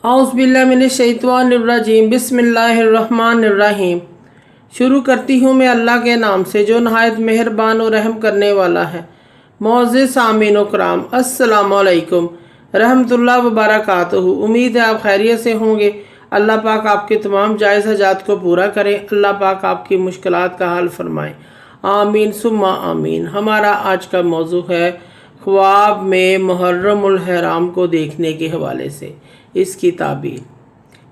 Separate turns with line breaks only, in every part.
औज़ुबिल्लाहिमिनश्शैतानिर्रजीम बिस्मिल्लाहिर्रहमानिर्रहीम। शुरू करती हूँ मैं अल्लाह के नाम से जो नहायत मेहरबान और रहम करने वाला है। मोअज़्ज़िज़ सामीन व कराम, अस्सलामु अलैकुम रहमतुल्लाह व बरकातुहू। उम्मीद है आप खैरियत से होंगे। अल्लाह पाक आपके तमाम जायज़ हजात को पूरा करें। अल्लाह पाक आपकी मुश्किलात का हल फरमाएँ। आमीन सुम्मा आमीन। हमारा आज का मौजू है ख्वाब में मुहर्रमुल हराम को देखने के हवाले से इसकी ताबीर।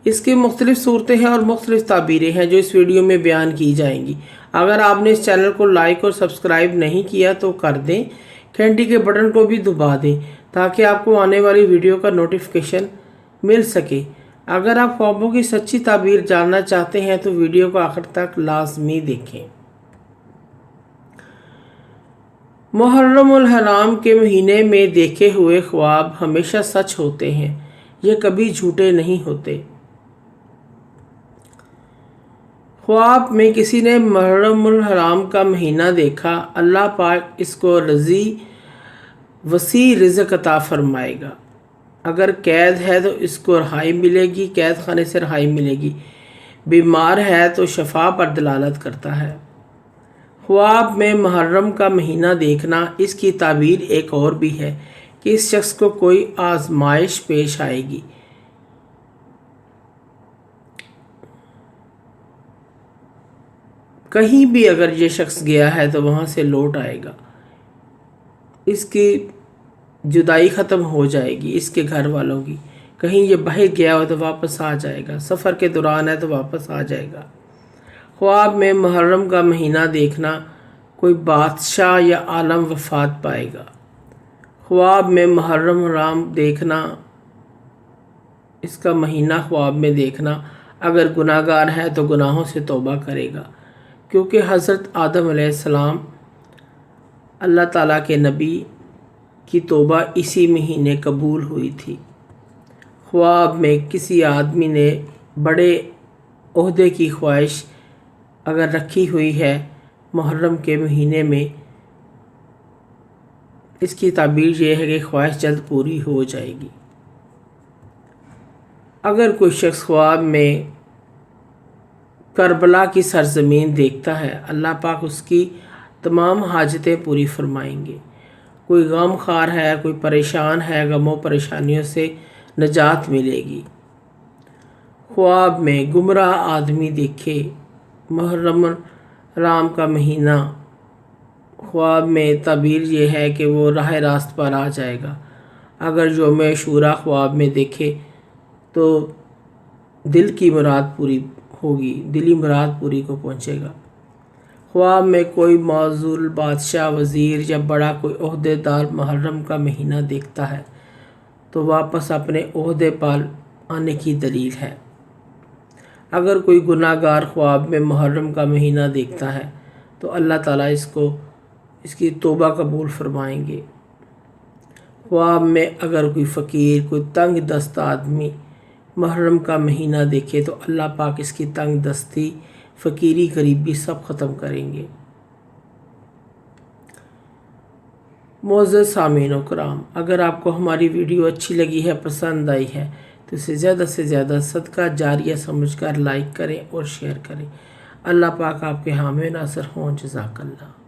इसकी मुख्तलिफ़ सूरतें हैं और मुख्तलिफ़ ताबीरें हैं जो इस वीडियो में बयान की जाएंगी। अगर आपने इस चैनल को लाइक और सब्सक्राइब नहीं किया तो कर दें, घंटी के बटन को भी दबा दें ताकि आपको आने वाली वीडियो का नोटिफिकेशन मिल सके। अगर आप ख्वाबों की सच्ची ताबीर जानना चाहते हैं तो वीडियो को आखिर तक लाजमी देखें। मुहर्रमुल हराम के महीने में देखे हुए ख्वाब हमेशा सच होते हैं, ये कभी झूठे नहीं होते। ख्वाब में किसी ने मुहर्रमुल हराम का महीना देखा, अल्लाह पाक इसको वसी रिज़्क़ अता फरमाएगा। अगर कैद है तो इसको रहाई मिलेगी, कैद खाने से रहाई मिलेगी। बीमार है तो शफा पर दलालत करता है। ख्वाब में मुहर्रम का महीना देखना, इसकी ताबीर एक और भी है कि इस शख्स को कोई आजमाइश पेश आएगी। कहीं भी अगर ये शख्स गया है तो वहाँ से लौट आएगा, इसकी जुदाई ख़त्म हो जाएगी इसके घर वालों की। कहीं ये बाहर गया हो तो वापस आ जाएगा, सफ़र के दौरान है तो वापस आ जाएगा। ख्वाब में मुहर्रम का महीना देखना, कोई बादशाह या आलम वफ़ात पाएगा। ख्वाब में मुहर्रम हराम देखना, इसका महीना ख्वाब में देखना, अगर गुनाहगार है तो गुनाहों से तौबा करेगा, क्योंकि हज़रत आदम अलैहिस्सलाम अल्लाह ताला के नबी की तौबा इसी महीने कबूल हुई थी। ख्वाब में किसी आदमी ने बड़े ओहदे की ख्वाहिश अगर रखी हुई है मुहर्रम के महीने में, इसकी ताबीर ये है कि ख्वाहिश जल्द पूरी हो जाएगी। अगर कोई शख्स ख्वाब में करबला की सरजमीन देखता है, अल्लाह पाक उसकी तमाम हाजतें पूरी फरमाएंगे। कोई गम खार है, कोई परेशान है, गमों परेशानियों से निजात मिलेगी। ख्वाब में गुमराह आदमी देखे मुहर्रम हराम का महीना, ख्वाब में ताबीर ये है कि वो राह रास्त पर आ जाएगा। अगर यौम आशूरा ख्वाब में देखे तो दिल की मुराद पूरी होगी, दिली मुराद पूरी को पहुँचेगा। ख्वाब में कोई मौजूल बादशाह, वज़ीर या बड़ा कोई ओहदेदार मुहर्रम का महीना देखता है तो वापस अपने ओहदे पर आने की दलील है। अगर कोई गुनाहगार ख्वाब में मुहर्रम का महीना देखता है तो अल्लाह ताला इसकी तौबा कबूल फरमाएंगे। ख्वाब में अगर कोई फ़कीर, कोई तंग दस्त आदमी मुहर्रम का महीना देखे तो अल्लाह पाक इसकी तंग दस्ती, फ़कीरी, गरीबी सब ख़त्म करेंगे। मुअज़्ज़िज़ सामीन व कराम, अगर आपको हमारी वीडियो अच्छी लगी है, पसंद आई है तो इसे ज़्यादा से ज़्यादा सदका जारिया समझकर लाइक करें और शेयर करें। अल्लाह पाक आपके हामी नासर हों। जज़ाकल्लाह।